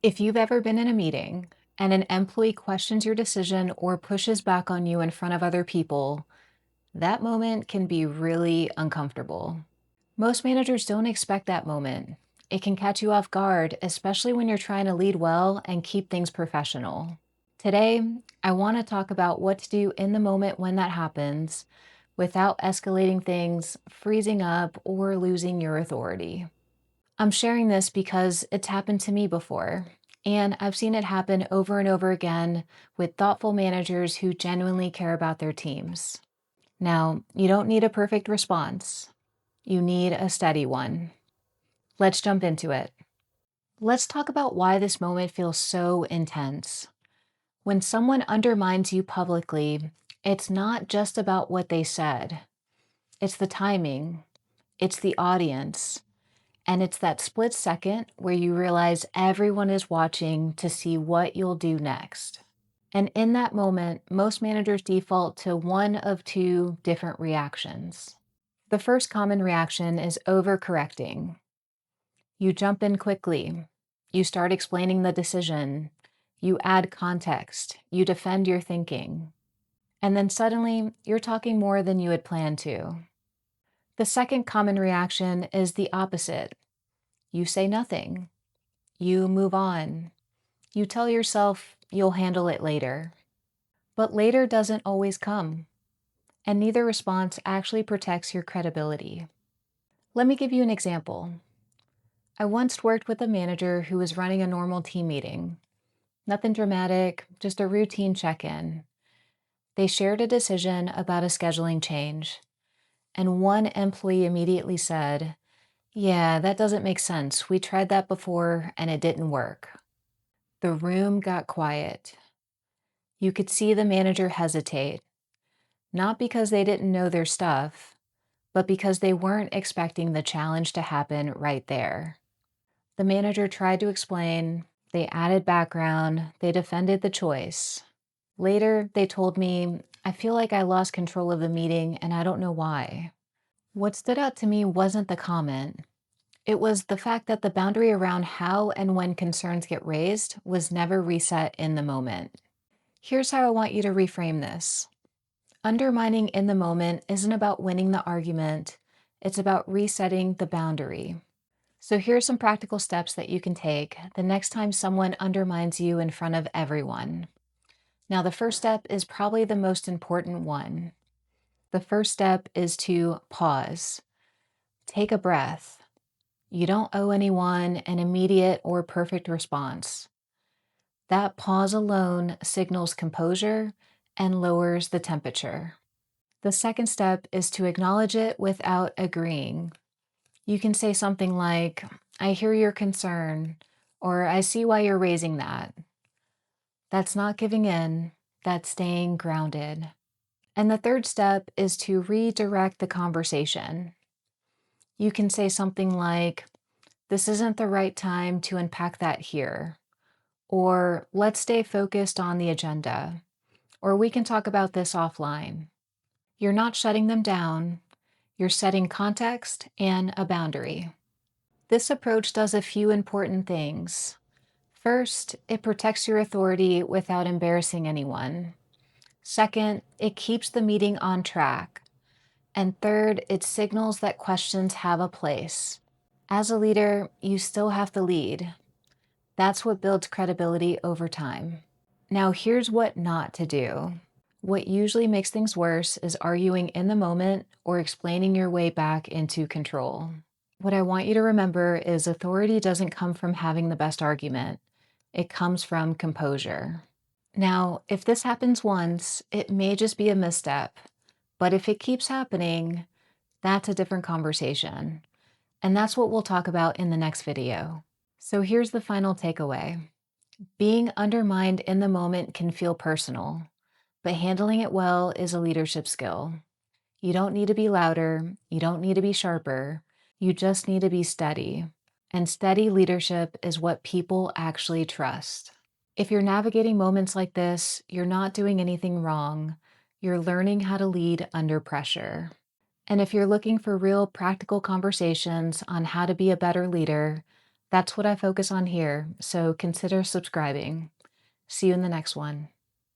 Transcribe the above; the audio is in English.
If you've ever been in a meeting and an employee questions your decision or pushes back on you in front of other people, that moment can be really uncomfortable. Most managers don't expect that moment. It can catch you off guard, especially when you're trying to lead well and keep things professional. Today, I want to talk about what to do in the moment when that happens without escalating things, freezing up, or losing your authority. I'm sharing this because it's happened to me before, and I've seen it happen over and over again with thoughtful managers who genuinely care about their teams. Now, you don't need a perfect response, you need a steady one. Let's jump into it. Let's talk about why this moment feels so intense. When someone undermines you publicly, it's not just about what they said, it's the timing, it's the audience. And it's that split second where you realize everyone is watching to see what you'll do next. And in that moment, most managers default to one of two different reactions. The first common reaction is overcorrecting. You jump in quickly. You start explaining the decision. You add context. You defend your thinking. And then suddenly, you're talking more than you had planned to. The second common reaction is the opposite. You say nothing. You move on. You tell yourself you'll handle it later. But later doesn't always come, and neither response actually protects your credibility. Let me give you an example. I once worked with a manager who was running a normal team meeting. Nothing dramatic, just a routine check-in. They shared a decision about a scheduling change, and one employee immediately said, "Yeah, that doesn't make sense. We tried that before and it didn't work." The room got quiet. You could see the manager hesitate, not because they didn't know their stuff, but because they weren't expecting the challenge to happen right there. The manager tried to explain, they added background, they defended the choice. Later, they told me, "I feel like I lost control of the meeting and I don't know why." What stood out to me wasn't the comment. It was the fact that the boundary around how and when concerns get raised was never reset in the moment. Here's how I want you to reframe this. Undermining in the moment isn't about winning the argument, it's about resetting the boundary. So here are some practical steps that you can take the next time someone undermines you in front of everyone. Now, the first step is probably the most important one. The first step is to pause. Take a breath. You don't owe anyone an immediate or perfect response. That pause alone signals composure and lowers the temperature. The second step is to acknowledge it without agreeing. You can say something like, "I hear your concern," or "I see why you're raising that." That's not giving in, that's staying grounded. And the third step is to redirect the conversation. You can say something like, "This isn't the right time to unpack that here," or "Let's stay focused on the agenda," or "We can talk about this offline." You're not shutting them down, you're setting context and a boundary. This approach does a few important things. First, it protects your authority without embarrassing anyone. Second, it keeps the meeting on track. And third, it signals that questions have a place. As a leader, you still have to lead. That's what builds credibility over time. Now, here's what not to do. What usually makes things worse is arguing in the moment or explaining your way back into control. What I want you to remember is authority doesn't come from having the best argument. It comes from composure. Now, if this happens once, it may just be a misstep. But if it keeps happening, that's a different conversation. And that's what we'll talk about in the next video. So here's the final takeaway. Being undermined in the moment can feel personal, but handling it well is a leadership skill. You don't need to be louder, you don't need to be sharper, you just need to be steady. And steady leadership is what people actually trust. If you're navigating moments like this, you're not doing anything wrong. You're learning how to lead under pressure. And if you're looking for real practical conversations on how to be a better leader, That's what I focus on here, so consider subscribing. See you in the next one.